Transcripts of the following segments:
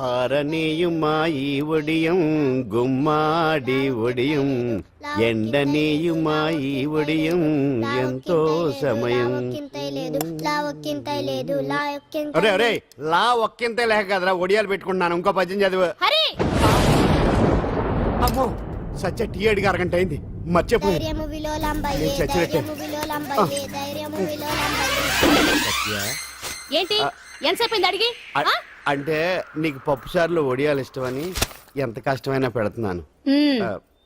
ஆரணியுமாயி ஒடியும் గుమ్మాడి ఒడియం ఎండనీయుమాయి ఒడియం ఎంతో సమయం. అరే అరే లా ఒక్కింతే లేక కదరా ఒడియాలు పెట్టుకుంటున్నాను. ఇంకో పద్యం చదివు. అమ్మో సత్య టీ అడిగి అరగంట అయింది. మర్చిపోయి ఏంటి ఎంతసేపు అడిగి? అంటే నీకు పప్పు సార్లు ఒడియాలు ఇష్టమని ఎంత కష్టమైనా పెడుతున్నాను.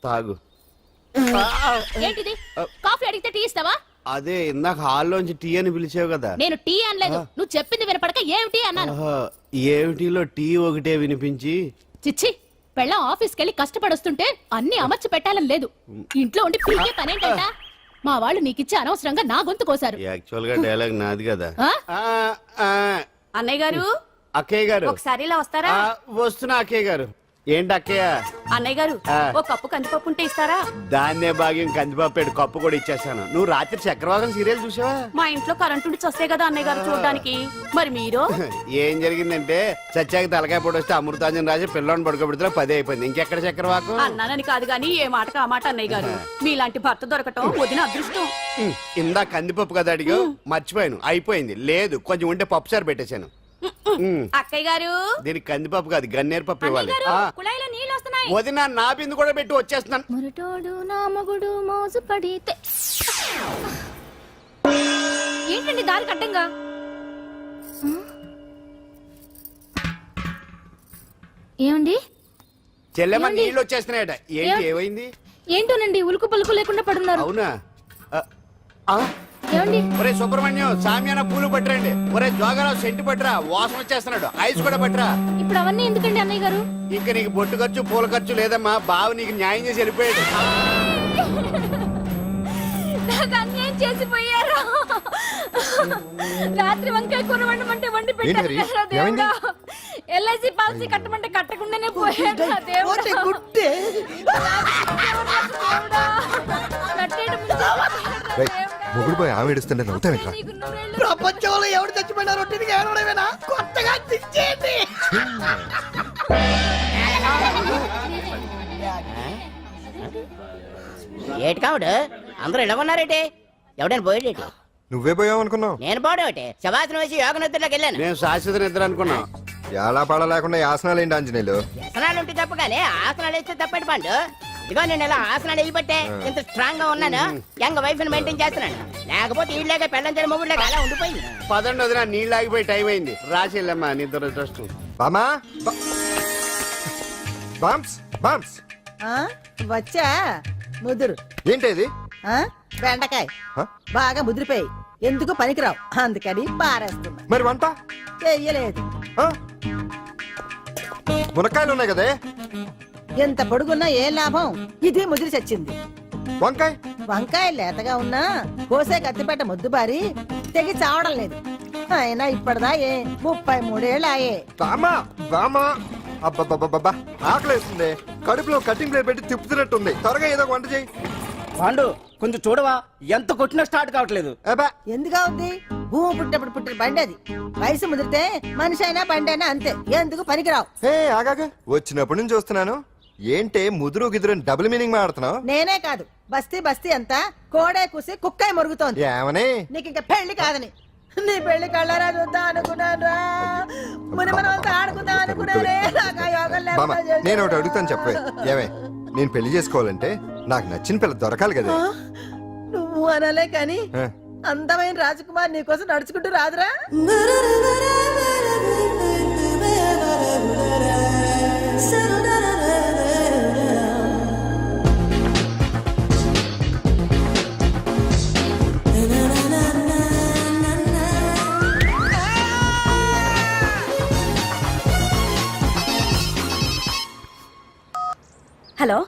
తాగు. ఏంటిది? కాఫీ అడిగితే టీ ఇస్తావా? అదే ఇందాక హాల్లోంచి టీ అని పిలిచావు కదా. నేను టీ అనలేదు, నువ్వు చెప్పింది వినపడక ఏమిటి అన్నాను. ఏమిటిలో టీ ఒకటే వినిపించి. చిచ్చి, పెళ్ళం ఆఫీస్కి వెళ్ళి కష్టపడొస్తుంటే అన్ని అమర్చి పెట్టాలని లేదు. ఇంట్లో ఉండి పీకే పనేంటంట. మా వాళ్ళు నీకిచ్చి అనవసరంగా నా గొంతు కోసారు. యాక్చువల్ గా డైలాగ్ నాది కదా. అన్నయ్య గారు, అక్కయ్య గారు ఒకసారి ఇలా వస్తారా? వస్తున్నా అక్కయ్య గారు. ఏంటి అక్కయ్య? అన్నయ్య గారు ఒక కప్పు కందిపప్పు ఉంటే ఇస్తారా? దాన్నే భాగ్యం కందిపప్పు కప్పు కూడా ఇచ్చేసాను. నువ్వు రాత్రి చక్రవాదం సీరియల్ చూసావా? మా ఇంట్లో కరెంటు ఉండి వస్తే కదా అన్నయ్య గారు చూడడానికి. మరి మీరు? ఏం జరిగిందంటే సత్యాకి తలకాయ పొడి వస్తే అమృతాంజన్ రాజు పిల్లని పడుకోబెడితే 10 అయిపోయింది. ఇంకెక్కడ చక్రవాకం? అన్నానని కాదు గానీ ఏ మాటకు ఆ మాట అన్నయ్య గారు. మీలాంటి భర్త దొరకటం వదిన అదృష్టం. ఇందా కందిపప్పు కదా అడిగా, మర్చిపోయాను. అయిపోయింది. లేదు కొంచెం ఉంటే పప్పు సార్ పెట్టేశాను. అక్కయ్య గారు, దీనికి కందిపప్పు కాదు గన్నేరు పప్పు ఇవ్వాలి. వదిన నా బిందు కూడా పెట్టి వచ్చేస్తున్నాను. మురటోడు నా మగుడు మోజు పడితే. ఏంటండి దారి కట్టంగా? ఏమండి? చెల్లెమ్మ నీళ్ళు వచ్చేస్తున్నాయట. ఏంటి ఏమైంది? ఏంటోనండి ఉలుకు పలుకు లేకుండా పడున్నారు. అవునా? ఏమండి? ఒరే సుబ్రహ్మణ్యం సామ్యాన పూలు పట్టరండి. ఒరే జోగరావు సెంటు పట్టరా, వాసన వచ్చేస్తున్నాడు. ఐస్ కూడా పట్టరా. ఇప్పుడు అవన్నీ ఎందుకండి అన్నయ్య గారు? ఇంకా నీకు బొట్టు ఖర్చు పూల ఖర్చు లేదమ్మా. బావ నీకు న్యాయం చేసి వెళ్ళిపోయాడు. అన్యాయం చేసిపోయారు. రాత్రి వంకాయ కూర వండమంటే వండి పెట్టారు. ఎల్ఐసి పాలసీ కట్టమంటే కట్టకుండానే పోయాడు. మొగుడు పోయి ఆమె ఏడుస్తుంటే నవ్వుతావేంట్రా? ప్రపంచంలో ఎవరు చచ్చిపోయినా రొట్టెని ఏడవడమేనా? కొత్తగా తెచ్చేయండి. ఏటి కావుడు అందరూ ఇలా ఉన్నారేటి? ఎవడైనా పోయేటి? నువ్వే పోయావు అనుకున్నావు. నేను పోవడం ఒకటి శవాసనం వేసి యోగ నిద్రలోకి వెళ్ళాను. నేను శాశ్వత నిద్ర అనుకున్నా. ఎలా పాడ లేకుండా ఆసనాలు ఏంటి ఆంజనేయులు? ఆసనాలు ఉంటే తప్ప కానీ ఆసనాలు వేస్తే తప్పటి పండు. ఇదిగో నేను ఇలా ఆసనాలు వేయబట్టే ఇంత స్ట్రాంగ్ గా ఉన్నాను. యంగ్ వైఫ్ ని మెయింటైన్ చేస్తున్నాను. లేకపోతే ఇళ్ళగా పెళ్ళంచని మొగుళ్ళగా అలా ఉండిపోయింది. పదండి వదిన, నీళ్ళు ఆగిపోయి టైం అయింది. రాసేళ్ళమ్మా నిద్ర ట్రస్ట్. బామా బామ్స్ బామ్స్ వచ్చా ముదురు. ఏంటి బెండకాయ బాగా ముదిరిపోయి ఎందుకు పనికిరావు, అందుకని పారేస్తున్నా. మరి వంట చెయ్యలేదు. మునక్కాయలు ఉన్నాయి కదే. ఎంత పొడుగున్నా ఏం లాభం, ఇది ముదిరి చచ్చింది. వంకాయ వంకాయ లేతగా ఉన్నా కోసే కత్తిపెట్ట ముద్దుబారి తెగి చావడం లేదు. అయినా ఇప్పటిదా 33 ఏళ్ళాయే. బామా బామా అబ్బబ్బబ్బబ్బా ఆకలేస్తుంది. కడుపులో కటింగ్ ప్లేట్ పెట్టి తిప్పుతున్నట్టుంది. త్వరగా ఏదో వంట చేయి. పాండు కొంచెం చూడవా, ఎంత కొట్టినా స్టార్ట్ కావట్లేదు. ఎందుగా ఉంది? భూమి పుట్టినప్పుడు పుట్టిన బండి అది. వయసు ముదిరితే మనిషి అయినా బండి అయినా అంతే, ఎందుకు పనికిరావు. ఆగాగా వచ్చినప్పుడు నుంచి చూస్తున్నాను. ఏంటే ముదురు గిదురు డబుల్ మీనింగ్ మాడుతున్నావు? నేనే కాదు, బస్తీ బస్తీ అంతా కోడే కూసి కుక్కాయి మురుగుతోంది. ఏమని? నీకు ఇంకా పెళ్లి కాదని. నీ పెళ్లి కళ్ళారా చూద్దాం అనుకున్నాను. మునిమనంతా ఆడుకుందాం అనుకున్నారే. నేను ఒకటి అడుగుతాను చెప్పే. ఏమే నేను పెళ్లి చేసుకోవాలంటే నాకు నచ్చిన పిల్ల దొరకాలి కదా. నువ్వు అనలే కాని అందమైన రాజకుమార్ నీకోసం నడుచుకుంటూ రాదురా. Hello,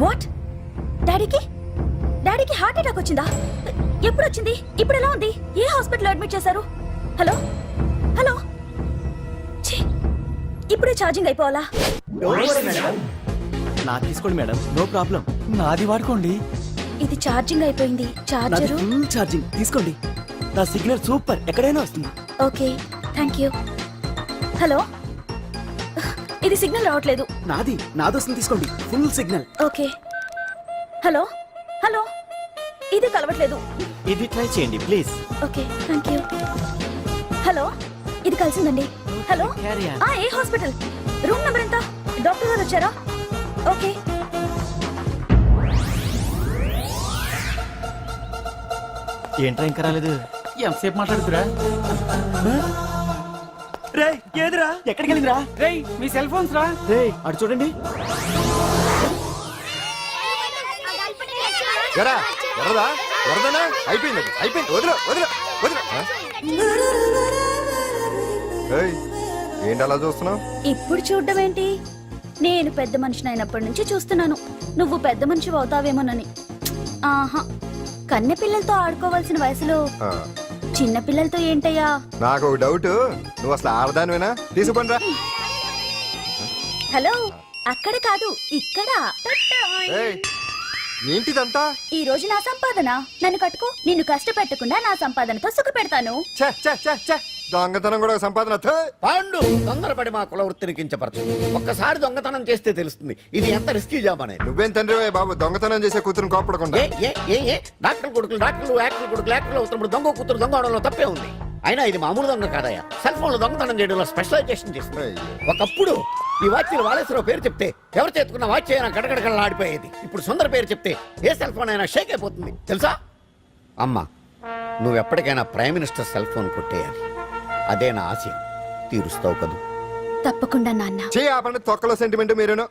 what? డాడీకి హార్ట్ అటాక్ వచ్చిందా? ఎప్పుడు వచ్చింది? ఇప్పుడు ఎలా ఉంది? ఏ హాస్పిటల్ అడ్మిట్ చేశారు? హలో హలో, ఇప్పుడే ఛార్జింగ్ అయిపోవాలా? నా తీసుకోండి మేడం, నో ప్రాబ్లం. నాది వాడుకోండి. ఇది ఛార్జింగ్ అయిపోయింది. చార్జర్ ఛార్జింగ్ తీసుకోండి. నా సిగ్నల్ సూపర్, ఎక్కడైనా వస్తుంది. Okay, thank you. హలో ఇది సిగ్నల్ రావట్లేదు. నాదొస్తుంది తీసుకోండి, full signal. Okay. Hello hello ఇది కలవట్లేదు. ఇది ట్రై చేయండి please. Okay thank you. Hello ఇది కలిసిందండి. Hello Carry on. ఏ హాస్పిటల్? రూమ్ నెంబర్ ఎంత? డాక్టర్ గారు వచ్చారా? ఓకే. ఏంట్రా ఇంకా రాలేదు? ఎంతసేపు మాట్లాడుతురా? రే ఏదిరా? ఎక్కడికి వెళ్ళిందిరా? రే మీ సెల్ ఫోన్స్ రా. రే అటు చూడండి. ఎరా ఎర్రదా ఎర్రదనా అయిపోయింది అది. అయిపోయింది వదిలే వదిలే వదిలే ఆ? ఏయ్, ఏంటి అలా చూస్తున్నావు? ఇప్పుడు చూడ్డం ఏంటి? నేను పెద్ద మనిషిని అయినప్పటి నుంచి చూస్తున్నాను నువ్వు పెద్ద మనిషి అవుతావేమోనని. ఆహా, కన్నె పిల్లలతో ఆడుకోవాల్సిన వయసులో చిన్న పిల్లలతో ఏంటయ్యా? నాకు ఒక డౌట్, నువ్వు అసలు ఆడదానివేనా? తీసుకుంటా. హలో అక్కడ కాదు ఇక్కడ. ఏంటిదంతా? ఈ రోజు నా సంపాదన. నన్ను కట్టుకో. నిన్ను కష్టపెట్టకుండా నా సంపాదనతో సుఖ పెడతాను. ఛే, ఛే, ఛే, ఛే. దొంగతనం కూడా ఒక సంపాదన. థూ. పాండు తొందరపడి మా కుల వృత్తిని కించపరచు. ఒక్కసారి దొంగతనం చేస్తే తెలుస్తుంది ఇది ఎంత రిస్కీ జాబ్ అనేది. నువ్వేం తండ్రి బాబు, దొంగతనం చేసే కూతురు కోపడకుండా. ఏ డాక్టర్ కొడుకులు డాక్టర్లు, యాక్టర్ కొడుకులు యాక్టర్లు అవుతున్నప్పుడు దొంగ కూతురు దొంగ అవడంలో తప్పే ఉంది. అయినా ఇది మామూలు దొంగ కాదయ్యా, సెల్ ఫోన్ లో దొంగతనం చేయడంలో స్పెషలైజేషన్ చేస్తుంది. ఒకప్పుడు ఈ వాచ్లు వాలేశ్వరరావు పేరు చెప్తే ఎవరు చేతుకున్న వాచ్ అయినా గడగడగడలా ఆడిపోయేది. ఇప్పుడు సుందర పేరు చెప్తే ఏ సెల్ ఫోన్ అయినా షేక్ అయిపోతుంది తెలుసా? అమ్మా, నువ్వు ఎప్పటికైనా ప్రైమ్ మినిస్టర్ సెల్ ఫోన్ కొట్టేయాలి. అదే నా ఆశయం. తీరుస్తావు కదూ? తప్పకుండా నాన్న. ఆపండి తొక్కలో సెంటిమెంట్. మీరేను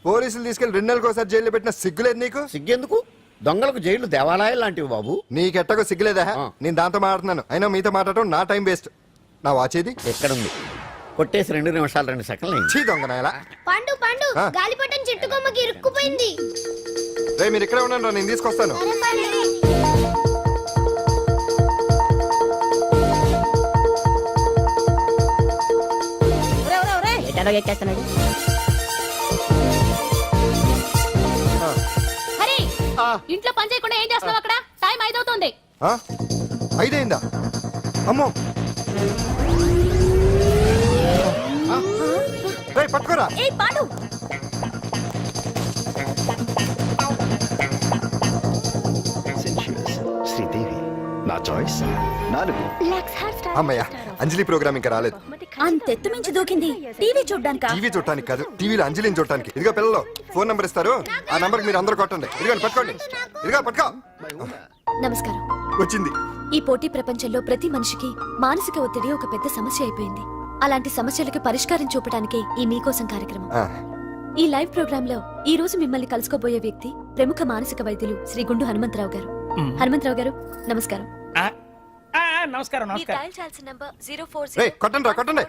పోలీసులు తీసుకెళ్లి 2 నెలలకు ఒకసారి జైల్లో పెట్టిన సిగ్గులేదు నీకు? సిగ్గెందుకు? దొంగలకు జైలు దేవాలయాలు లాంటివి బాబు. నీకెట్టకు సిగ్గులేదా? నేను దాంతో మాట్లాడుతున్నాను, అయినా మీతో మాట్లాడటం నా టైం వేస్ట్. నా వాచేది ఎక్కడుంది? కొట్టేసి 2 నిమిషాలు 2 సెకండ్లు అయింది. చీ దొంగనాయలా. పండు పండు ఆ? గాలిపటం చెట్టు కొమ్మకి ఇరుక్కుపోయింది. రే మీరు ఇక్కడే ఉన్నాను రా, నేను తీసుకొస్తాను. ఒరేయ్, ఒరేయ్, ఒరేయ్. ఎటాలో ఎక్కేస్తున్నాడు. హరి ఇంట్లో పని చేయకుండా ఏం చేస్తున్నావు అక్కడ? టైం 5 అవుతుంది. ఆ? 5 అయిందా? అమ్మో, రేయ్ పట్టుకోరా. ఏ పాడు. శ్రీదేవి నా చాయిస్ 4. అమ్మయ్య, అంజలి ప్రోగ్రామ్ ఇంకా రాలేదు. అంతెత్తు మించి దూకింది. టీవీ చూడ్డానికా? టీవీ చూడటానికి కాదు, టీవీలో అంజలిని చూడటానికి. ఇదిగో పిల్లలు ఫోన్ నంబర్ ఇస్తారు, ఆ నంబర్ మీరు అందరూ కొట్టండి. ఇదిగోండి పట్టుకోండి. ఇదిగో పట్టుకో. నమస్కారం. వచ్చింది. ఈ పోటీ ప్రపంచంలో ప్రతి మనిషికి మానసిక ఒత్తిడి ఒక పెద్ద సమస్య అయిపోయింది. అలాంటి సమస్యలకు పరిష్కారం చూపడానికే ఈ మీకోసం కార్యక్రమం. ఆ, ఈ లైవ్ ప్రోగ్రామ్ లో ఈ రోజు మిమ్మల్ని కలుసుకోబోయే వ్యక్తి ప్రముఖ మానసిక వైద్యులు శ్రీ గుండు హనుమంతరావు గారు. హనుమంతరావు గారు నమస్కారం. నమస్కారం రేయ్ కొట్టండి రా, కొట్టండి.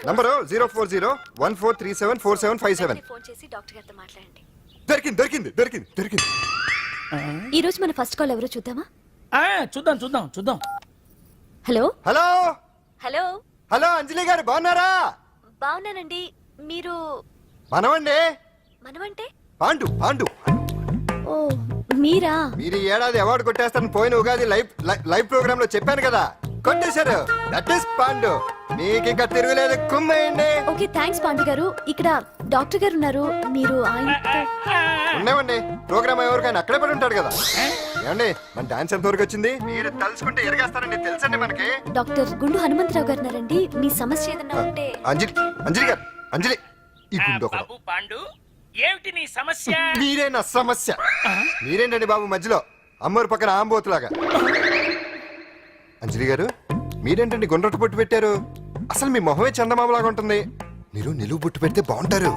నంబరు 04014374757. ఫోన్ చేసి డాక్టర్ గారితో మాట్లాడండి. దొరికింది దొరికింది దొరికింది దొరికింది. ఈ రోజు మన ఫస్ట్ కాల్ ఎవరో చూద్దామా? చూద్దాం చూద్దాం చూద్దాం. హలో హలో హలో హలో అంజలి గారు బాగున్నారా? బాగున్నానండి. మీరు మనమండి మనమంటే? పాండు పాండు. ఓ మీరా? మీరు ఈ ఏడాది అవార్డు కొట్టేస్తారని పోయిన ఉగాది లైవ్ ప్రోగ్రామ్ లో చెప్పాను కదా, కొట్టేశారు. That is Pandu. మీకు ఇంకా తిరుగులేదు, కుమ్మేయండి. ఓకే థ్యాంక్స్ పాండు గారు. ఇక్కడ డాక్టర్ గారు ఉన్నారు, మీరు ఆయన ఉన్నామండి. ప్రోగ్రామ్ ఎవరికైనా అక్కడే పడి ఉంటాడు కదా. ఏమండి మన డాన్స్ ఎంత వరకు వచ్చింది? మీరు తలుచుకుంటే ఎరగేస్తారండి, తెలుసండి మనకి. డాక్టర్ గుండు హనుమంతరావు గారు ఉన్నారండి. మీ సమస్య ఏదన్నా ఉంటే. అంజలి అంజలి గారు, అంజలి ఈ గుండు ఒకడు. పాండు ఏమిటి నీ సమస్య? మీరే నా సమస్య. మీరేంటండి బాబు మధ్యలో అమ్మోరు పక్కన ఆంబోతులాగా? అంజలి గారు మీరేంటండి గుండ్రటి బొట్టు పెట్టారు? అసలు మీ మొహమే చందమామలాగా ఉంటుంది. మీరు నిలువు బొట్టు పెడితే బాగుంటారు.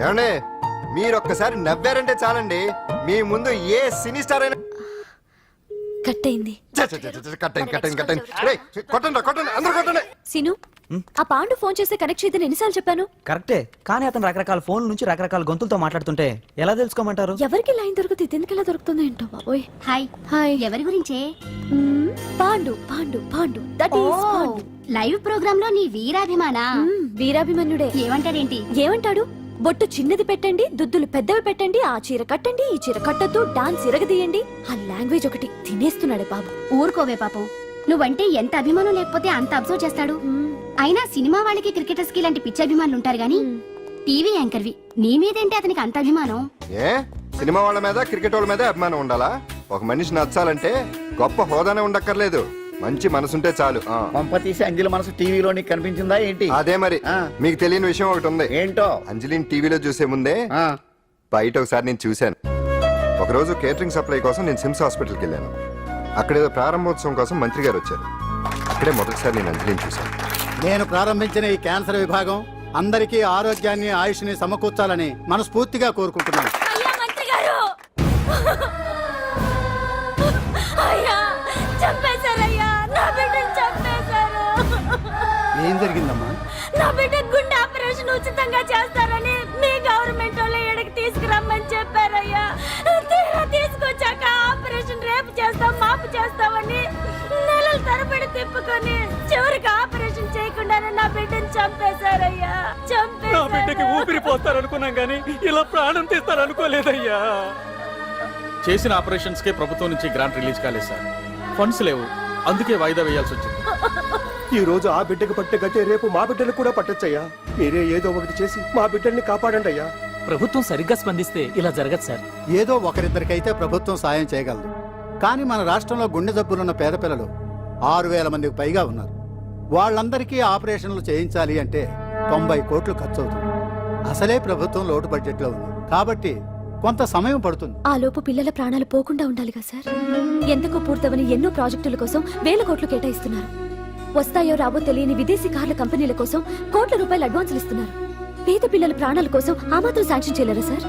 ఏమండి మీరు ఒక్కసారి నవ్వారంటే చాలండి, మీ ముందు ఏ సినీ స్టార్ అయినా కట్ అయింది. కట్టండి కట్టండి కట్టండి. రేయ్, కొట్టండి కొట్టండి, అందరూ కొట్టండి. సీను ఆ పాండు ఫోన్ చేస్తే కనెక్ట్ చేయదని ఎన్నిసార్లు చెప్పాను? కరెక్టే, కానీ అతను రకరకాల ఫోన్ నుంచి రకరకాల గొంతులతో మాట్లాడుతుంటే ఎలా తెలుసుకోమంటారు? ఎవరికి లైన్ దొరుకుతుంది, ఎందుకు ఎలా దొరుకుతుందో ఏంటో బాబోయ్. Hi hi. ఎవరి గురించే? Pandu Pandu Pandu that is Pandu. Live programme లో నీ వీరాభిమానా? వీరాభిమన్యుడే. ఏమంటాడేంటి? ఏమంటాడు? బొట్టు చిన్నది పెట్టండి, దుద్దులు పెద్దవి పెట్టండి, ఆ చీర కట్టండి, ఈ చీర కట్టద్దు, డాన్స్ ఇరగదీయండి. ఆ లాంగ్వేజ్ ఒకటి తినేస్తున్నాడే బాబు. ఊరుకోవే పాపం, నువ్వంటే ఎంత అభిమానం లేకపోతే అంత అబ్జర్వ్ చేస్తాడు. అయినా సినిమా వాళ్ళకి క్రికెటర్స్ కి ఇలాంటి పిచ్చి అభిమానులు ఉంటారు గానీ టీవీ యాంకర్వి నీ మీదేంటి అతనికి అంత అభిమానం? ఏ సినిమా వాళ్ళ మీద క్రికెట్ వాళ్ళ మీద అభిమానం ఉండాలా? ఒక మనిషి నచ్చాలంటే గొప్ప హోదానే ఉండక్కర్లేదు, మంచి మనసుంటే చాలు. పంప తీసి అంజలి మనసు టీవీలో నీకు కనిపించిందా ఏంటి? అదే మరి. మీకు తెలియని విషయం ఒకటి ఉంది. ఏంటో? అంజలిని టీవీలో చూసే ముందే బయట ఒకసారి నేను చూశాను. ఒకరోజు కేటరింగ్ సప్లై కోసం నేను సిమ్స్ హాస్పిటల్కి వెళ్ళాను. అక్కడేదో ప్రారంభోత్సవం కోసం మంత్రి గారు వచ్చారు. అక్కడే మొదటిసారి నేను అంజలిని చూశాను. నేను ప్రారంభించిన ఈ క్యాన్సర్ విభాగం అందరికీ ఆరోగ్యాన్ని ఆయుష్ని సమకూర్చాలని మనస్ఫూర్తిగా కోరుకుంటున్నాను. అయ్యా మంత్రి గారు, అయ్యా చంపేశారయ్యా, నా బిడ్డను చంపేశారు. ఏం జరిగిందమ్మా? నా బిడ్డ గుండె ఆపరేషన్ ఉచితంగా చేస్తారని మీ గవర్నమెంట్ వాళ్ళు ఎడకి తీసుకురమ్మని చెప్పారయ్యా. తీరా తీసుకొచ్చాక ఆపరేషన్ రేపు చేస్తాం మాపు చేస్తామని నెలల తరబడి తిప్పుకొని చివరికి ఆపరేషన్ చేయకుండానే నా బిడ్డను చంపేశారయ్యా. నా బిడ్డకి చంపేశారు. ఊపిరి పోస్తారనుకున్నాం గానీ ఇలా ప్రాణం తీస్తారనుకోలేదయ్యా. చేసిన ఆపరేషన్స్ కే ప్రభుత్వం నుంచి గ్రాంట్ రిలీజ్ కాలేదు సార్. ఫండ్స్ లేవు, అందుకే వాయిదా వేయాల్సి వచ్చింది. ఈ రోజు ఆ బిడ్డకు పట్టే గట్టే రేపు మా బిడ్డలు కూడా పట్టొచ్చయ్యా. మీరే ఏదో ఒకటి చేసి మా బిడ్డల్ని కాపాడండి అయ్యా. ప్రభుత్వం సరిగ్గా స్పందిస్తే ఇలా జరగదు సార్. ఏదో ఒకరిద్దరికైతే ప్రభుత్వం సాయం చేయగలదు, కానీ మన రాష్ట్రంలో గుండె జబ్బులున్న పేద పిల్లలు 6,000 మందికి పైగా ఉన్నారు. వాళ్ళందరికీ ఆపరేషన్లు చేయించాలి అంటే 90 కోట్లు ఖర్చు అవుతుంది. అసలే ప్రభుత్వం లోటు బడ్జెట్లో ఉంది కాబట్టి కొంత సమయం పడుతుంది. ఆ లోపు పిల్లల ప్రాణాలు పోకుండా ఉండాలిగా సార్. ఎంతకు పూర్తవని ఎన్నో ప్రాజెక్టుల కోసం వేల కోట్లు కేటాయిస్తున్నారు. వస్తాయో రావో తెలియని విదేశీ కార్ల కంపెనీల కోసం కోట్ల రూపాయలు అడ్వాన్సులు ఇస్తున్నారు. పేద పిల్లల ప్రాణాల కోసం ఆ మాత్రం శాంక్షన్ చేయలేరా సార్?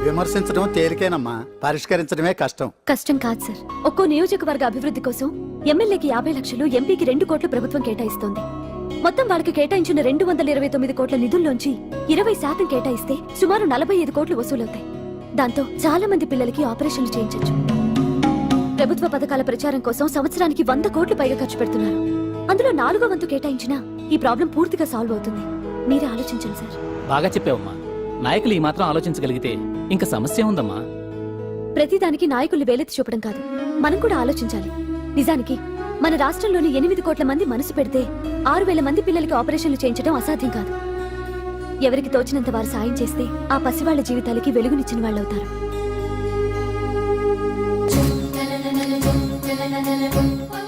విమర్శించడం తేలికేనమ్మా, పరిష్కరించడమే కష్టం. కష్టం కాదు సార్. ఒక్కో నియోజకవర్గ అభివృద్ధి కోసం ఎమ్మెల్యేకి 50 లక్షలు, ఎంపీకి 2 కోట్లు ప్రభుత్వం కేటాయిస్తోంది. మొత్తం వాళ్ళకి కేటాయించిన 229 కోట్ల నిధుల్లోంచి 20% కేటాయిస్తే సుమారు 45 కోట్లు వసూలవుతాయి. దాంతో చాలా మంది పిల్లలకి ఆపరేషన్లు చేయించొచ్చు. ప్రభుత్వ పథకాల ప్రచారం కోసం సంవత్సరానికి 100 కోట్లు పైగా ఖర్చు పెడుతున్నారు. అందులో 4వ వంతు కేటాయించినా ఈ ప్రాబ్లం పూర్తిగా సాల్వ్ అవుతుంది. మీరే ఆలోచించండి సార్. బాగా చెప్పావమ్మా. నాయకులు ఈ మాత్రం ఆలోచించగలిగితే ఇంకా సమస్య ఉందమ్మా. ప్రతిదానికి నాయకుల్ని వేలెత్తి చూపడం కాదు, మనం కూడా ఆలోచించాలి. నిజానికి మన రాష్ట్రంలోని 8 కోట్ల మంది మనసు పెడితే 6,000 మంది పిల్లలకి ఆపరేషన్లు చేయించడం అసాధ్యం కాదు. ఎవరికి తోచినంత వారు సాయం చేస్తే ఆ పసివాళ్ల జీవితాలకి వెలుగునిచ్చిన వాళ్ళవుతారు.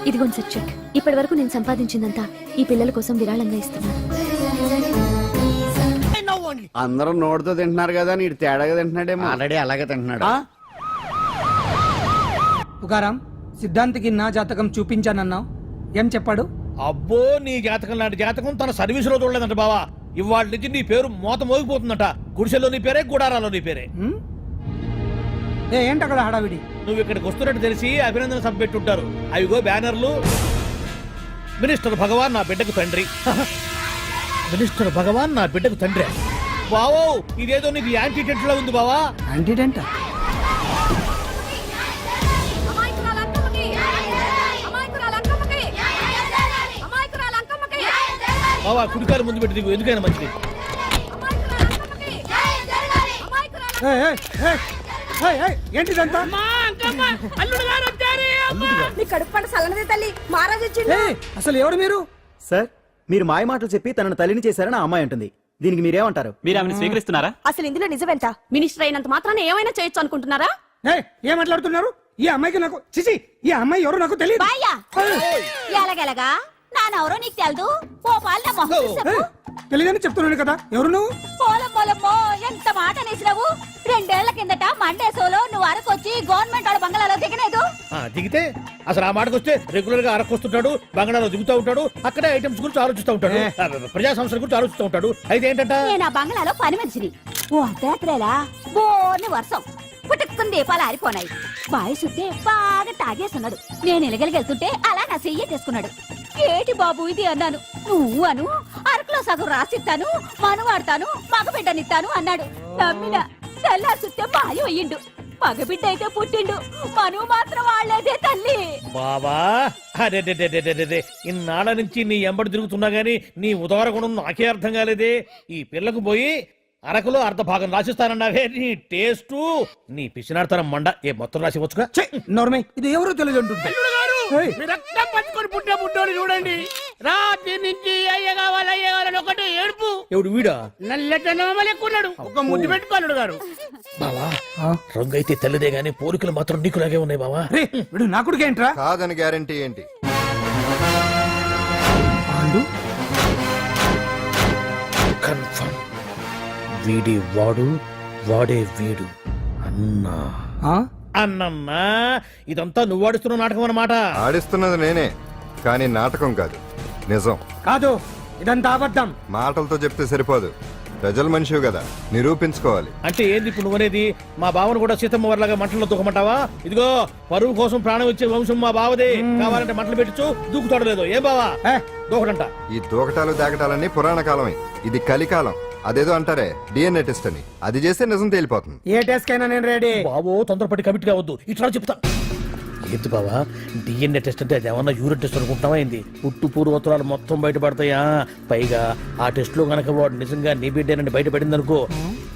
ఇదిగోండి సార్ చెక్. ఇప్పటి వరకు నేను సంపాదించిందంతా ఈ పిల్లల కోసం విరాళంగా ఇస్తున్నాను. అందరూ నోటితో తింటున్నారు కదా, నీడు తేడాగా తింటున్నాడేమో. ఆల్రెడీ అలాగే తింటున్నాడు. తుకారాం, సిద్ధాంతికి నా జాతకం చూపించానన్నావు, ఏం చెప్పాడు? అబ్బో, నీ జాతకం లాంటి జాతకం తన సర్వీస్ లో చూడలేదంట బావా. ఇవాళ నుంచి నీ పేరు మోత మోగిపోతుందట. గుడిసెలో నీ పేరే, గుడారాలో నీ పేరే. ఏంటి అక్కడ హడావిడి? నువ్వు ఇక్కడికి వస్తున్నట్టు తెలిసి అభినందన సభ పెట్టుంటారు. అవిగో బ్యానర్లు. మినిస్టర్ భగవాన్ నా బిడ్డకు తండ్రి. మినిస్టర్ భగవాన్ నా బిడ్డకు తండ్రి. బావో, ఇదేదో నీకు యాంటీటెంట్ లా ఉంది బావా. యాంటీడెంట్? బావా, కుడికారు ముందు పెట్టి దిగు, ఎందుకైనా మంచిది. ఏంటిదంతా? అసలు ఎవరు మీరు? సార్, మీరు మాయ మాటలు చెప్పి తనను తల్లిని చేశారని ఆ అమ్మాయి అంటుంది. దీనికి మీరేమంటారు? మీరు ఆమెను స్వీకరిస్తున్నారా? అసలు ఇందులో నిజమేంట? మినిస్టర్ అయినంత మాత్రాన ఏమైనా చేయొచ్చు అనుకుంటున్నారా? ఏం మాట్లాడుతున్నారు? ఈ అమ్మాయికి నాకు చిచి, ఈ అమ్మాయి ఎవరు నాకు తెలియదు. ఎలాగెలగా నానెవరో నీకు తెలదు. ఓ పాల మొహం చెప్పు. తెలియదని చెప్తున్నాను కదా, ఎవరు నువ్వు? పోలమ్మో ఎంత మాట అనేసినావు. 2 ఏళ్ల కిందట మండే సోలో నువ్వు అరకొచ్చి గవర్నమెంట్ వాళ్ళ బంగ్లాలో దిగలేదు. దిగితే అసలు ఆ మాటకు వస్తే రెగ్యులర్ గా అరకొస్తుంటాడు, బంగాళాలో దిగుతూ ఉంటాడు, అక్కడే ఐటమ్స్ గురించి ఆలోచిస్తూ ఉంటాడు, ప్రజా సంస్థల గురించి ఆలోచిస్తూ ఉంటాడు. అయితే ఏంటంట, నేను ఆ బంగ్లాలో పని మనిషిని. ఓ అర్ధరాత్రేలా బోర్ని వర్షం పుట్టుకుని దీపాలు ఆరిపోనాయి. బాయ్ సుట్టే బాగా తాగేస్తున్నాడు. నేను ఎలగలిగెళ్తుంటే అలా నా చెయ్యి తీసుకున్నాడు. ఏటి బాబు ఇది అన్నాను. నువ్వు అను, అరకులో సగం రాసిస్తాను, మను వాడతాను, మగబిడ్డనిస్తాను అన్నాడు. నమ్మిన తెల్లారి సుట్టే మాయం అయ్యిండు. మగబిడ్డ అయితే పుట్టిండు, మను మాత్రం వాళ్ళేదే తల్లి. బాబా, అరే ఇన్నాళ్ళ నుంచి నీ ఎంబడి తిరుగుతున్నా గానీ నీ ఉదార గుణం నాకే అర్థం కాలేదే. ఈ పిల్లకు పోయి అరకులో అర్ధ భాగం రాసిస్తానన్నావే, నీ టేస్టు, నీ పిచ్చినాడతనం మండ. ఏ మొత్తం రాసి వచ్చుగా. నోర్మే, ఇది ఎవరో తెలియదు అంటుంటే. రక్తం పంచుకొని పుట్టే పుట్టోడు చూడండి రాత్రి నుంచి అయ్య కావాలని ఒకటే ఏడుపు. ఎవడు వీడా? నల్లెట్టనోమలు ఎక్కున్నాడు. ఒక ముద్దు పెట్టుకోలేడు గారు. బావా రంగు అయితే తెల్లదే గానీ పోలికలు మాత్రం నీకులాగే ఉన్నాయి బావా. వీడు నా కొడుకు ఏంట్రా? కాదని గ్యారంటీ ఏంటి? పాండు కన్ఫర్మ్ వీడి వాడు వాడే వీడు అన్నా. అన్నమ్మా ఇదంతా నువ్వు ఆడుతున్న నాటకం అన్నమాట. ఆడిస్తున్నది నేనే, కానీ నాటకం కాదు, నిజం. కాదు, ఇదంతా అబద్ధం. మాటలతో చెప్తే సరిపోదు, ప్రజల మనిషివి కదా, నిరూపించుకోవాలి. అంటే ఏంది ఇప్పుడు నువ్వనేది? మా బావను కూడా సీతమ్మ వారిలాగా మంటల్లో దూకమంటావా? ఇదిగో పరువు కోసం ప్రాణం ఇచ్చే వంశం మా బావదే. కావాలంటే మంటలు పెట్టచ్చు, దూకుతాడలేదు. ఏం బావా దూకడంట? ఈ దూకటాలు దాకటాలన్నీ పురాణ కాలమే, ఇది కలికాలం. అదేదో అంటారే డిఎన్ఏ టెస్ట్ అని, అది చేస్తే నిజం తేలిపోతుంది. ఏ టెస్ట్ కైనా నేను రెడీ. బాబో తొందరపడి కమిట్ కావద్దు, ఇట్లా చెప్తా. ఏంటి బావా డిఎన్ఏ టెస్ట్ అంటే అది ఏమన్నా యూరిన్ టెస్ట్ అనుకుంటావా ఏంది? పుట్టు పూర్వోత్తరాలు మొత్తం బయటపడతాయా? పైగా ఆ టెస్ట్ లో గనక వాడు నిజంగా నీ బిడ్డేనని బయటపడింది అనుకో,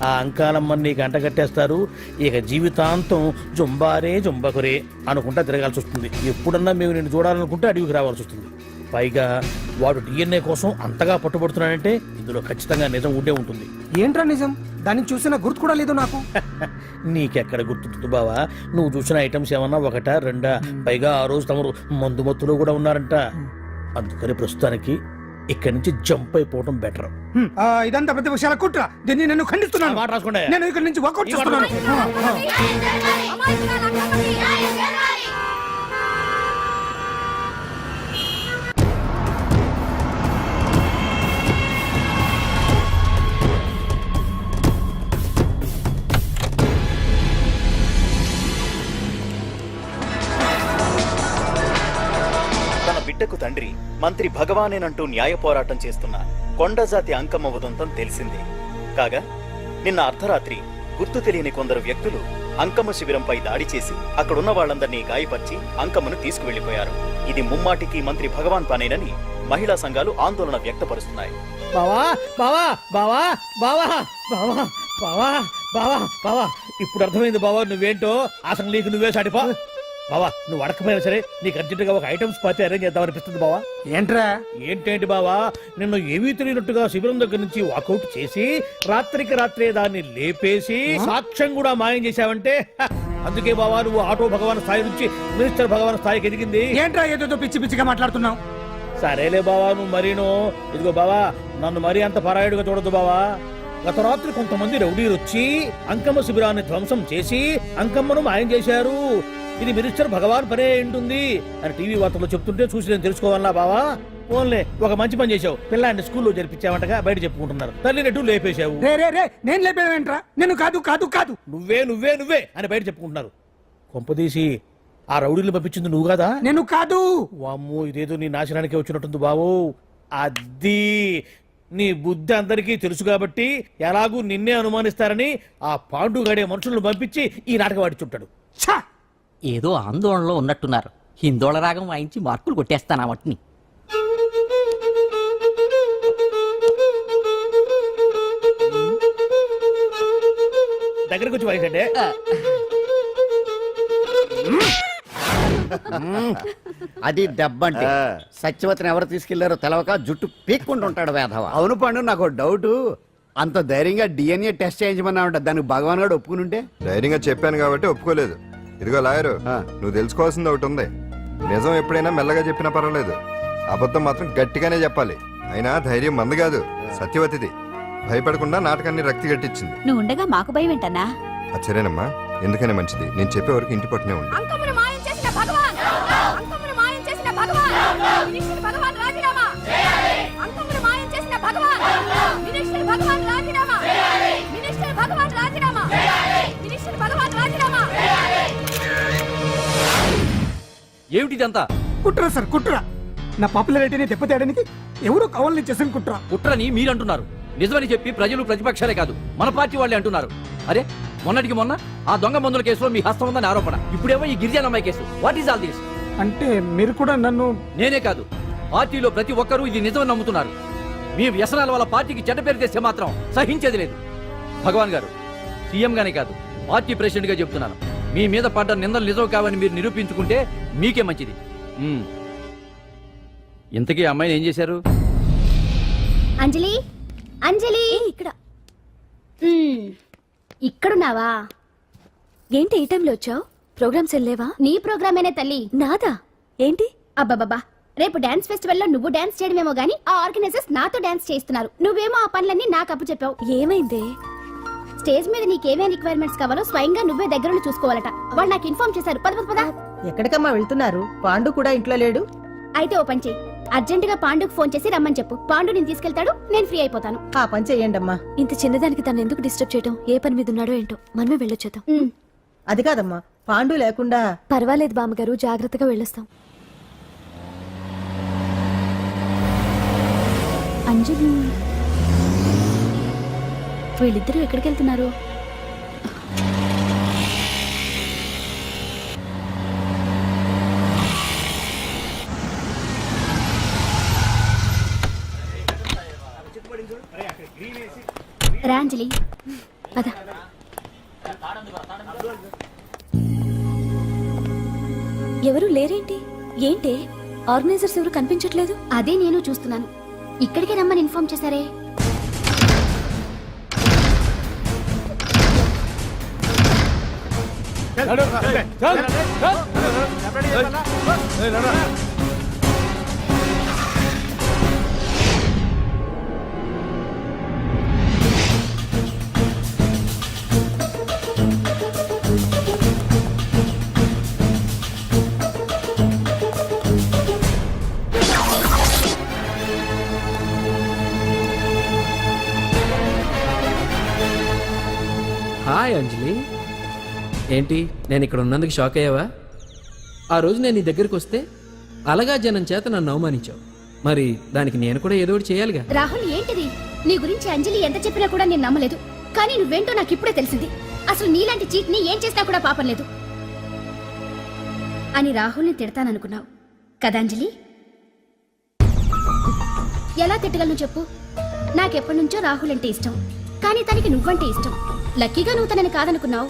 ఆ అంకాలమ్మని నీకు అంటగట్టేస్తారు. ఇక జీవితాంతం జుంబారే జుంబకురే అనుకుంటా తిరగాల్సి వస్తుంది. ఎప్పుడన్నా మేము నిన్ను చూడాలనుకుంటే అడవికి రావాల్సి వస్తుంది. పైగా వాడు డిఎన్ఏ కోసం అంతగా పట్టుబడుతున్నాడంటే ఇందులో ఖచ్చితంగా నిజం ఉండే ఉంటుంది. ఏంట్రా నిజం? దాన్ని చూసిన గుర్తు కూడా లేదు నాకు. నీకెక్కడ గుర్తుంటుంది బావా? నువ్వు చూసిన ఐటమ్స్ ఏమన్నా ఒకటా రెండా? పైగా ఆ రోజు తమరు మందు మత్తులో కూడా ఉన్నారంట. అందుకని ప్రస్తుతానికి ఇక్కడి నుంచి జంప్ అయిపోవడం బెటర్. ఇదంతా పెద్ద విషయాల కుట్ర. దీన్ని నేను ఖండిస్తున్నాను. మాట రాసుకోండి. నేను ఇక్కడి నుంచి వర్కౌట్ చేస్తున్నాను. తన బిడ్డకు తండ్రి మంత్రి భగవానేనంటూ న్యాయ పోరాటం చేస్తున్న కొండజాతి అంకమ్మ ఉదంతం తెలిసింది. కాగా నిన్న అర్ధరాత్రి గుర్తు తెలియని కొందరు వ్యక్తులు అంకమ్మ శిబిరంపై దాడి చేసి అక్కడున్న వాళ్ళందరినీ గాయపరిచి అంకమ్మను తీసుకువెళ్లిపోయారు. ఇది ముమ్మాటికి మంత్రి భగవాన్ పనేనని మహిళా సంఘాలు ఆందోళన వ్యక్తపరుస్తున్నాయి. బావా బావా బావా బావా బావా బావా బావా బావా ఇప్పుడు అర్థమైంది బావా నువ్వేంటో. అసలు నీకు నువ్వే సాటిపా బావా. నువ్వు అడకపోయినా సరే నీకు అర్జెంటుగా ఒక ఐటమ్స్ పార్టీ అరేంజ్ చేద్దాం అనిపిస్తుంది బావా. ఏంట్రా? ఏంటేంటి బావా, నిన్ను ఏమీ తెలియనట్టుగా శిబిరం దగ్గర నుంచి వాకౌట్ చేసి రాత్రికి రాత్రే దాన్ని లేపేసి సాక్ష్యం కూడా మాయం చేశావంటే అందుకే బావా నువ్వు ఆటో భగవాన్ స్థాయి నుంచి మినిస్టర్ భగవాన్ స్థాయికి ఎదిగింది. ఏంట్రా ఏదో పిచ్చి పిచ్చిగా మాట్లాడుతున్నావు? సరేలే బావా నువ్వు మరీను. ఇదిగో బావా నన్ను మరీ అంత పరాయుడుగా చూడద్దు బావా. గత రాత్రి కొంతమంది రౌడీలు వచ్చి అంకమ్మ శిబిరాన్ని ధ్వంసం చేసి అంకమ్మను మాయం చేశారు. ఇది మినిస్టర్ భగవాన్ పనే ఉంటుంది అని టీవీ వార్తల్లో చెప్తుంటే చూసి నేను తెలుసుకోవాలా బావా. ఓన్లే ఒక మంచి పని చేశావు, పిల్లాన్ని స్కూల్లో జరిపించావంటగా బయట చెప్పుకుంటున్నారు. తల్లి నెట్టు లేపేశావు. నేను లేపేవేంట్రా? నేను కాదు కాదు కాదు నువ్వే నువ్వే నువ్వే అని బయట చెప్పుకుంటున్నారు. కొంపదీసి ఆ రౌడీలు పంపించింది నువ్వు కాదా? నేను కాదు. వామ్మో ఇదేదో నీ నాశనానికి వచ్చినట్టుంది బావు. అది నీ బుద్ధి అందరికీ తెలుసు కాబట్టి ఎలాగూ నిన్నే అనుమానిస్తారని ఆ పాండుగాడే మనుషులను పంపించి ఈ నాటకం ఆడిచుంటాడు. ఏదో ఆందోళనలో ఉన్నట్టున్నారు. హిందోళ రాగం వాయించి మార్కులు కొట్టేస్తాను వాటిని. దగ్గరకు వచ్చి వాయించండి. అది దెబ్బంటే సత్యవతిని ఎవరు తీసుకెళ్లారో తెలవక జుట్టు పీక్కుంటూ ఉంటాడు వేధవ. అవును పండు, నాకు డౌట్. అంత ధైర్యంగా డిఎన్ఏ టెస్ట్ చేయించమన్నా దానికి భగవాన్ గారు ఒప్పుకునుంటే? ధైర్యంగా చెప్పాను కాబట్టి ఒప్పుకోలేదు. ఇదిగో లాయరు, నువ్వు తెలుసుకోవాల్సింది ఒకటి ఉంది. నిజం ఎప్పుడైనా మెల్లగా చెప్పినా పర్వాలేదు, అబద్ధం మాత్రం గట్టిగానే చెప్పాలి. అయినా ధైర్యం మంది కాదు, సత్యవతిది. భయపడకుండా నాటకాన్ని రక్తి గట్టించింది. నువ్వు ఉండగా మాకు భయం ఏంటన్నా? సరేనమ్మా, ఎందుకనే మంచిది. నేను చెప్పే వరకు ఇంటి పట్టునే ఉంది. అంకమ్మను మాయం చేసిన భగవాన్! అంకమ్మను మాయం చేసిన భగవాన్! మినిస్టర్ భగవాన్ రాజీనామా! అంకమ్మను మాయం చేసిన భగవాన్! మినిస్టర్ భగవాన్ రాజీనామా! మినిస్టర్ భగవాన్ రాజీనామా! మినిస్టర్ భగవాన్ రాజీనామా! ఏమిటిదంతా? కుట్ర సార్, కుట్ర. నా పాపులారిటీని దెబ్బతేయడానికి ఎవరో కావాలని చేసిన కుట్ర. కుట్రని మీరంటున్నారు, నిజమని చెప్పి ప్రజలు ప్రతిపక్షాలే కాదు మన పార్టీ వాళ్ళే అంటున్నారు. అరే మొన్నటికి మొన్న ఆ దొంగ మందుల కేసులో మీ హస్తం ఉందని ఆరోపణ, ఇప్పుడేమో ఈ గిరిజన అమ్మాయి case. What is all this? అంటే మీరు కూడా నన్ను... నేనే కాదు, పార్టీలో ప్రతి ఒక్కరూ ఇది నిజమని నమ్ముతున్నారు. మీ వ్యసనాల వల్ల పార్టీకి చెడ్డ పేరు తెస్తే మాత్రం సహించేది లేదు. భగవాన్ గారు, సీఎం గానే కాదు పార్టీ ప్రెసిడెంట్ గా చెప్తున్నాను, మీ మీద పడ్డ నిందలు నిజం కావని మీరు నిరూపించుకుంటే మీకే మంచిది. ఇంతకీ అమ్మాయిని ఏం చేశారు? అంజలి అంజలి ఇక్కడ ఇక్కడున్నావా? ఏంటి ఈ టైంలో వచ్చావు? ప్రోగ్రామ్స్ వెళ్ళేవా? నీ ప్రోగ్రామేనే తల్లి. నాదా? ఏంటి? అబ్బబ్బబ్బా, రేపు డాన్స్ ఫెస్టివల్ లో నువ్వు డాన్స్ చేయడమేమో గానీ ఆ ఆర్గనైజర్స్ నాతో డాన్స్ చేస్తున్నారు. నువ్వేమో ఆ పనులన్నీ నాకు అప్పు చెప్పావు. ఏమైందే? స్టేజ్ మీద నీకేమేం రిక్వైర్మెంట్స్ కావాలో స్వయంగా నువ్వే దగ్గరుండి చూసుకోవాలట. వాళ్ళు నాకు ఇన్ఫార్మ్ చేశారు. పద పద పద. ఎక్కడికమ్మా వెళ్తున్నారు? పాండు కూడా ఇంట్లో లేడు. అయితే ఓ పని చెయ్యి, అర్జెంట్ గా పాండుకు ఫోన్ చేసి రమ్మని చెప్పు. పాండు నేను తీసుకెళ్తాడు, నేను ఫ్రీ అయిపోతాను. ఆ పని చెయ్యండి అమ్మా. ఇంత చిన్నదానికి తను ఎందుకు డిస్టర్బ్ చేయటం? ఏ పని మీద ఉన్నాడో ఏంటో, మనమే వెళ్ళొచ్చేద్దాం. అది కాదమ్మా, పాండు లేకుండా. పర్వాలేదు బామ్మగారు, జాగ్రత్తగా వెళ్ళొస్తాం. అంజలి, వీళ్ళిద్దరూ ఎక్కడికి వెళ్తున్నారు? రా అంజలి. పద. ఎవరు లేరేంటి? ఏంటి ఆర్గనైజర్స్ ఎవరు కనిపించట్లేదు? అదే నేను చూస్తున్నాను. ఇక్కడికే రమ్మని ఇన్ఫార్మ్ చేశారే. హాయ్ అంజలి, ఏంటి నేను ఇక్కడ ఉన్నందుకు షాక్ అయ్యావా? ఆ రోజు నేను నీ దగ్గరికి వస్తే అలగా జనం చేత నన్ను అవమానించావు. మరి దానికి నేను కూడా ఏదో ఒకటి చేయాలిగా. రాహుల్, ఏంటిది? నీ గురించి అంజలి ఎంత చెప్పినా కూడా నేను నమ్మలేదు. కానీ నువ్వేంటో నాకు ఇప్పుడే తెలిసింది. అసలు నీలాంటి చీట్ ని ఏం చేసినా కూడా పాపం లేదు అని రాహుల్ని తిడతాననుకున్నావు కదా అంజలి? ఎలా తిట్టగలను చెప్పు? నాకెప్పటి నుంచో రాహుల్ అంటే ఇష్టం, కానీ తనకి నువ్వంటే ఇష్టం. లక్కీగా నువ్వు తనని కాదనుకున్నావు,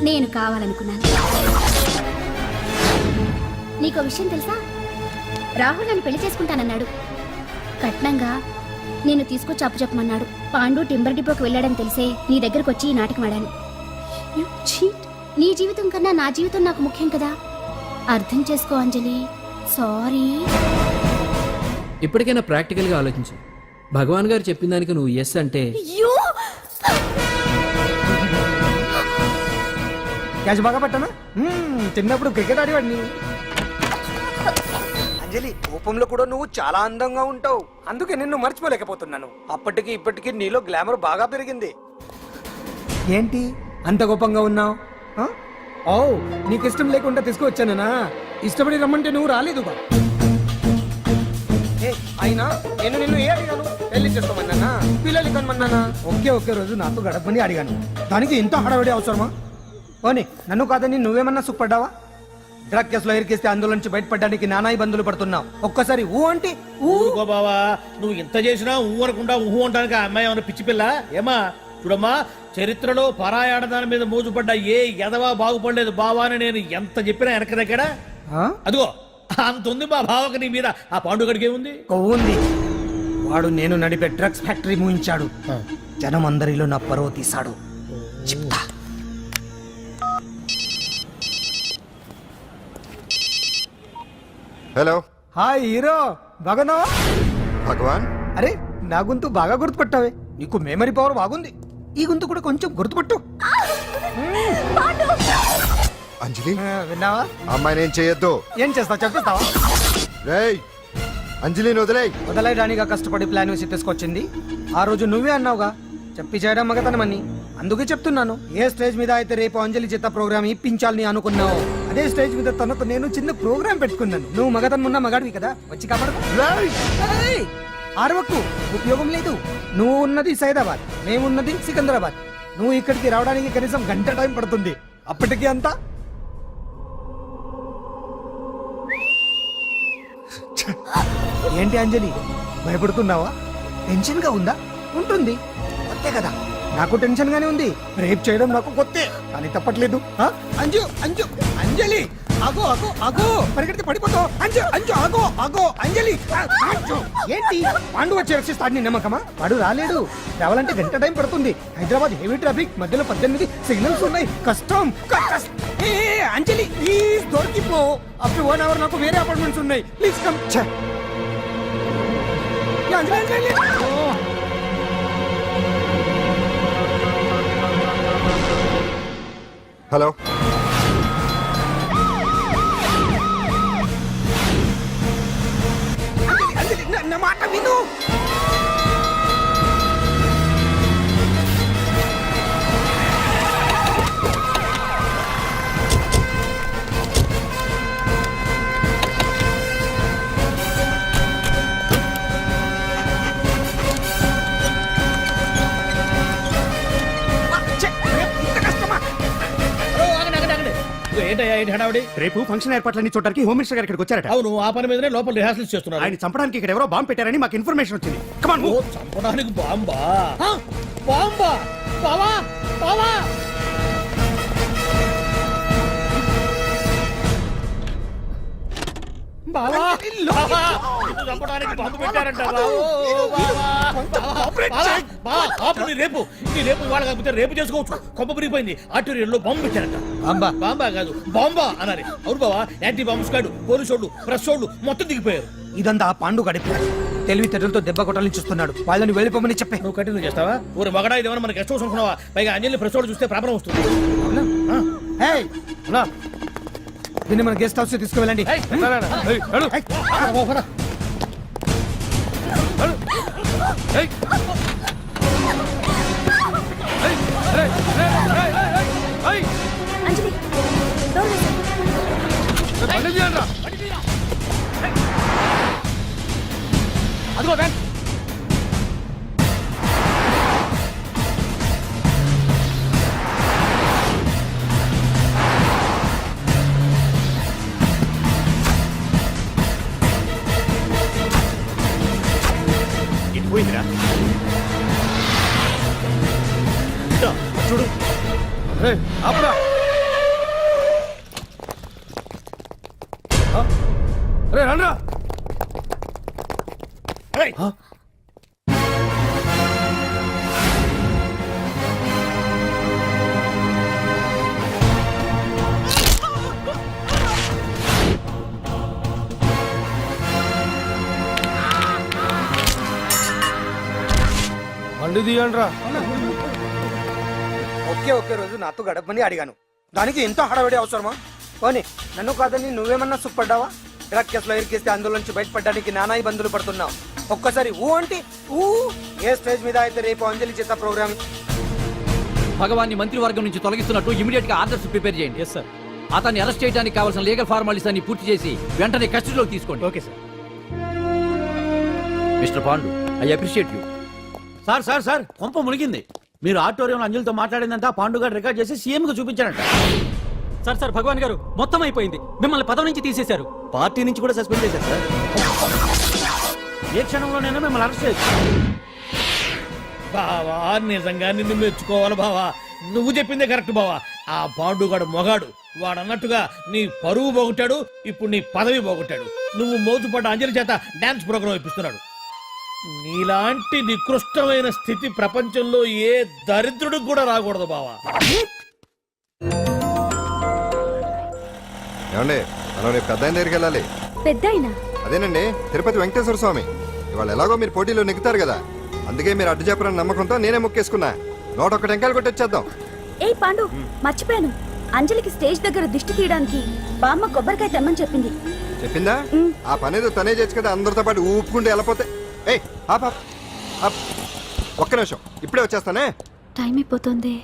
నేను కావాలనుకున్నాను. నీకో విషయం తెలుసా? రాహుల్ నన్ను పెళ్లి చేసుకుంటానన్నాడు. కట్నంగా నేను తీసుకొచ్చి అప్పు చెప్పమన్నాడు. పాండు టింబర్ డిపోకి వెళ్ళాడని తెలిసే నీ దగ్గరకు వచ్చి ఈ నాటకం ఆడాను. నీ జీవితం కన్నా నా జీవితం నాకు ముఖ్యం కదా. అర్థం చేసుకో అంజలి. సారీ. ఇప్పటికైనా ప్రాక్టికల్గా ఆలోచించు. భగవాన్ గారు చెప్పిన దానికి నువ్వు ఎస్ అంటే క్యాష్ బాగా పట్టానా? చిన్నప్పుడు క్రికెట్ ఆడేవాడిని. అంజలి, కోపంలో కూడా నువ్వు చాలా అందంగా ఉంటావు. అందుకే నిన్ను మర్చిపోలేకపోతున్నాను. అప్పటికి ఇప్పటికి నీలో గ్లామర్ బాగా పెరిగింది. ఏంటి అంత కోపంగా ఉన్నావు? ఓ, నీకు ఇష్టం లేకుండా తీసుకువచ్చానా? ఇష్టపడి రమ్మంటే నువ్వు రాలేదుగా. అయినా నేను నిన్ను ఏ అడిగాను? పెళ్లి చేసుకోమన్నానా? పిల్లలు కనమన్నానా? ఒకే రోజు నాతో గడపని అడిగాను. దానికి ఇంత హడావిడి అవసరమా? ఓని, నన్ను కాదని నువ్వేమన్నా సుఖపడ్డావా? డ్రగ్ కేసులో ఇరికిస్తే అందులో నుంచి బయటపడడానికి నానా ఇబ్బందులు పడుతున్నావు. ఒక్కసారి ఊ అంటే ఊరుకో బావా. నువ్వు ఇంత చేసినా ఊ అనకుండా ఊహు అంటానికి ఆ అమ్మాయి ఏమన్నా పిచ్చి పిల్ల ఏమా? చూడమ్మా, చరిత్రలో పరాయాడదాని మీద మోజుపడ్డ ఏ ఎదవా బాగుపడలేదు బావా అని నేను ఎంత చెప్పినా వెనక దగ్గర. అదిగో అంత ఉంది మా బావకు నీ మీద. ఆ పాండుగడికి ఏముంది? కొవ్వుంది. వాడు నేను నడిపే డ్రగ్స్ ఫ్యాక్టరీ మూయించాడు. జనం అందరిలో నా పరువు తీశాడు. చెప్తా. హలో. హాయ్ హీరో, బాగున్నావా? భగవాన్. అరే, నా గొంతు బాగా గుర్తుపట్టావే. నీకు మెమరీ పవర్ బాగుంది. ఈ గొంతు కూడా కొంచెం గుర్తుపట్టు. అంజలి, విన్నావా? అమ్మాయిని ఏం చేయొద్దు. ఏం చేస్తావు చెప్పేస్తావా? రేయ్, అంజలిని వదిలేయ్. వదలైడానిగా కష్టపడి ప్లాన్ వేసి తీసుకొచ్చింది. ఆ రోజు నువ్వే అన్నావుగా, చెప్పి చేయడం మగతనమని. అందుకే చెప్తున్నాను. ఏ స్టేజ్ మీద అయితే రేపు అంజలి చేత ప్రోగ్రామ్ ఇప్పించాలని అనుకున్నావు, అదే స్టేజ్ మీద తనకు నేను చిన్న ప్రోగ్రామ్ పెట్టుకున్నాను. నువ్వు మగతనం ఉన్న మగాడివి కదా, వచ్చి కాపాడు. ఆరవకు, ఉపయోగం లేదు. నువ్వు ఉన్నది సైదాబాద్, మేమున్నది సికింద్రాబాద్. నువ్వు ఇక్కడికి రావడానికి కనీసం గంట టైం పడుతుంది. అప్పటికి అంతా ఏంటి అంజలి, భయపడుతున్నావా? టెన్షన్ గా ఉందా? ఉంటుంది, కొత్తే కదా. నాకు టెన్షన్ గానే ఉంది. రేప్ చేయడం నాకు కొత్తే, కానీ తప్పట్లేదు. అంజు అంజు అంజలి ఆగో ఆగో ఆగో పరిగెడితే పడిపోతావు అంజు అంజు ఆగో ఆగో అంజలి అంజు ఏంటి పాండు వచ్చి రక్షిస్తాడు నీ నమ్మకమా వాడు రాలేడు రావాలంటే గంట టైం పడుతుంది హైదరాబాద్ హెవీ ట్రాఫిక్ మధ్యలో 18 సిగ్నల్స్ ఉన్నాయి కష్టం ఏ అంజలి ప్లీజ్ దొరికిపో అప్పుడు 1 అవర్ నాకు వేరే అపార్ట్మెంట్స్ ఉన్నాయి please come Anjali Anjali hello Anjali నా మాట విను ఏంటయ్యా ఏంటి హడావుడి? రేపు ఫంక్షన్ ఏర్పాట్లన్నీ చూడడానికి హోమ్ మినిస్టర్ గారు ఇక్కడికి వచ్చారట. అవును, ఆ పని మీదనే లోపల రిహార్సల్స్ చేస్తున్నారు. ఆయన చంపడానికి ఇక్కడ ఎవరో బాంబు పెట్టారని మాకు ఇన్ఫర్మేషన్ వచ్చింది. కమాన్ ఓ, చంపడానికి బాంబా? బాంబా? బావా బావా బావా బావా, నిన్ను చంపడానికి బాంబు పెట్టారంట. రేపు ఇవాళ కాకపోతే రేపు చేసుకోవచ్చు. కొమ్మ పిరిగిపోయింది. ఆర్టీరియల్లో బాంబు పెట్టారంట. బాంబా కాదు బాంబా అన్నారు. అవును బావా, యాంటీ బాంబు స్క్వాడ్, పోలీసు వాళ్ళు, ప్రెస్ వాళ్ళు మొత్తం దిగిపోయారు. ఇదంతా ఆ పాండు గడిపి తెలివితేటలతో దెబ్బ కొట్టాలని చూస్తున్నాడు. వాళ్ళని వెళ్ళిపోమని చెప్పే. నువ్వు కంటిన్యూ చేస్తావా? ఊరి మగడా ఇదేమన్నా మనకి గెస్ట్ హౌస్ అనుకున్నావా? పైగా అంజలి ప్రెస్ వాళ్ళు చూస్తే ప్రాబ్లం వస్తుంది. దీన్ని మన గెస్ట్ హౌస్ తీసుకువెళ్ళండి. అంజలి డోర్ వేసేయ్. అదిగో వ్యాన్. ఇది పోయిందిరా. ఇదో, చూడు. ఆపురా. రండ్రా. బండి తీయండ్రా. ఒకే రోజు నాతో గడపని అడిగాను. దానికి ఎంతో హడావిడి అవసరమా? పోనీ నన్ను కాదని నువ్వేమన్నా సుఖపడ్డావా? డ్రగ్ కేసులో ఇరికిస్తే అందులో నుంచి బయటపడడానికి నానా ఇబ్బందులు పడుతున్నావు. ఒక్కసారి ఊ అంటే ఊ. ఏ స్టేజ్ మీద అయితే రేపు అంజలి చేత ప్రోగ్రామ్. భగవాన్ని మంత్రివర్గం నుంచి తొలగిస్తున్నట్టు ఇమీడియట్ గా ఆర్డర్స్ ప్రిపేర్ చేయండి. Yes sir. అతన్ని అరెస్ట్ చేయడానికి కావాల్సిన లీగల్ ఫార్మాలిటీస్ అన్ని పూర్తి చేసి వెంటనే కస్టడీలోకి తీసుకోండి. Okay sir. Mister Pandu, I appreciate you. Sir sir sir, కొంప మునిగింది. మీరు ఆడిటోరియంలో అంజలితో మాట్లాడిందంతా పాండు గారు రికార్డ్ చేసి సీఎం కు చూపించారంట. సార్ సార్, భగవాన్ గారు మొత్తం అయిపోయింది. మిమ్మల్ని పదవి నుంచి తీసేశారు. పార్టీ నుంచి కూడా సస్పెండ్ చేశారు సార్. ఏ క్షణంలోనైనా మిమ్మల్ని అరెస్ట్ చేయొచ్చు. బావా, నిజంగా నిన్ను మెచ్చుకోవాలి బావా. నువ్వు చెప్పిందే కరెక్ట్ బావా. ఆ పాండుగాడు మొగాడు. వాడు అన్నట్టుగా నీ పరువు పోగొట్టాడు, ఇప్పుడు నీ పదవి పోగొట్టాడు. నువ్వు మోతుపడ్డ అంజలి చేత డాన్స్ ప్రోగ్రాం ఇప్పిస్తున్నాడు. నీలాంటి నికృష్టమైన స్థితి ప్రపంచంలో ఏ దరిద్రుడికి కూడా రాకూడదు బావా. ఏమండి, మనం రేపు పెద్ద ఆయన దగ్గరికి వెళ్ళాలి. పెద్దాయనా? అదేనండి, తిరుపతి వెంకటేశ్వర స్వామి. ఇవాళ ఎలాగో మీరు పోటీలో నెగ్గుతారు కదా, అందుకే మీరు అడ్డు చెప్పరని నమ్మకంతో నేనే మొక్కేసుకున్నా. 101 టెంకాయలు కొట్టొచ్చేద్దాం. ఏయ్ పాండు, మర్చిపోయాను. అంజలికి స్టేజ్ దగ్గర దిష్టి తీయడానికి బామ్మ కొబ్బరికాయ తెమ్మని చెప్పింది. చెప్పిందా? ఆ పనేదో తనే చేయొచ్చు కదా, అందరితో పాటు ఊపుకుంటూ వెళ్ళిపోతే. ఏయ్ ఆప్ ఆప్ ఆప్. ఒక్క నిమిషం, ఇప్పుడే వచ్చేస్తానే. టైం అయిపోతుంది.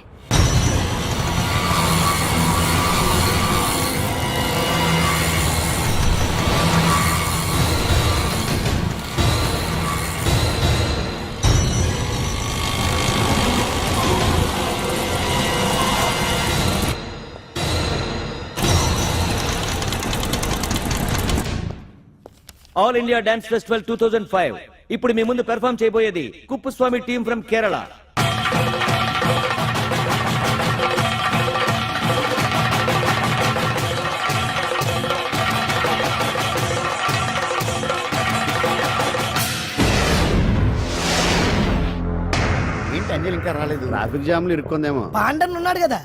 ఆల్ ఇండియా డాన్స్ ఫెస్టివల్ 2005 ఇప్పుడు మీ ముందు పెర్ఫామ్ చేయబోయేది కుప్పుస్వామి టీమ్ ఫ్రమ్ కేరళ. అంజలి ఇంకా రాలేదు. ట్రాఫిక్ జామ్లు ఇరుక్కుందేమో. పాండన్ ఉన్నాడు కదా.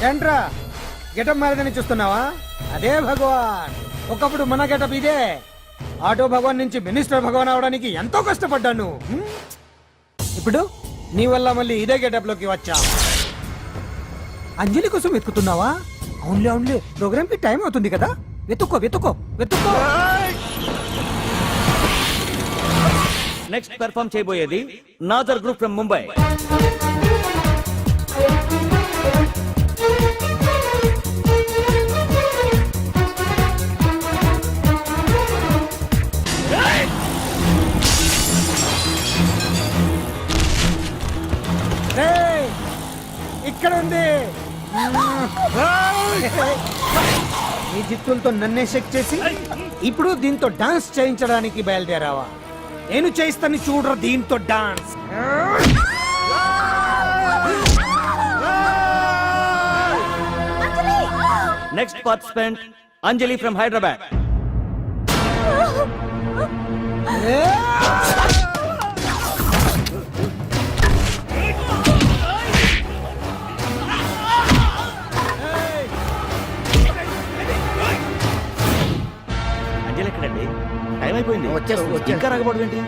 ఏంట్రా గెటప్ మారదని చూస్తున్నావా? అదే భగవాన్. ఒకప్పుడు మన గెటప్ ఇదే. ఆటో భగవాన్ నుంచి మినిస్టర్ భగవాన్ అవడానికి ఎంతో కష్టపడ్డాను. ఇప్పుడు నీ వల్ల మళ్ళీ ఇదే గెటప్ లోకి వచ్చా. అంజలి కోసం వెతుకుతున్నావా? అవునులే అవునులే, ప్రోగ్రామ్ కి టైం అవుతుంది కదా. వెతుక్కో వెతుక్కో వెతుక్కో. నెక్స్ట్ పెర్ఫామ్ చేయబోయేది నాదర్ గ్రూప్ ఫ్రమ్ ముంబై. ఇక్కడ ఉంది. ఈ జిత్తులతో నన్నే చెక్ చేసి ఇప్పుడు దీంతో డాన్స్ చేయించడానికి బయలుదేరావా? నేను చేయిస్తాను చూడరా దీంతో dance. Next participant Anjali from Hyderabad. Anjali ఎక్కడండి? టైం అయిపోయింది. వచ్చేస్తుంది. ఇంకా రాకపోవడం ఏంటి?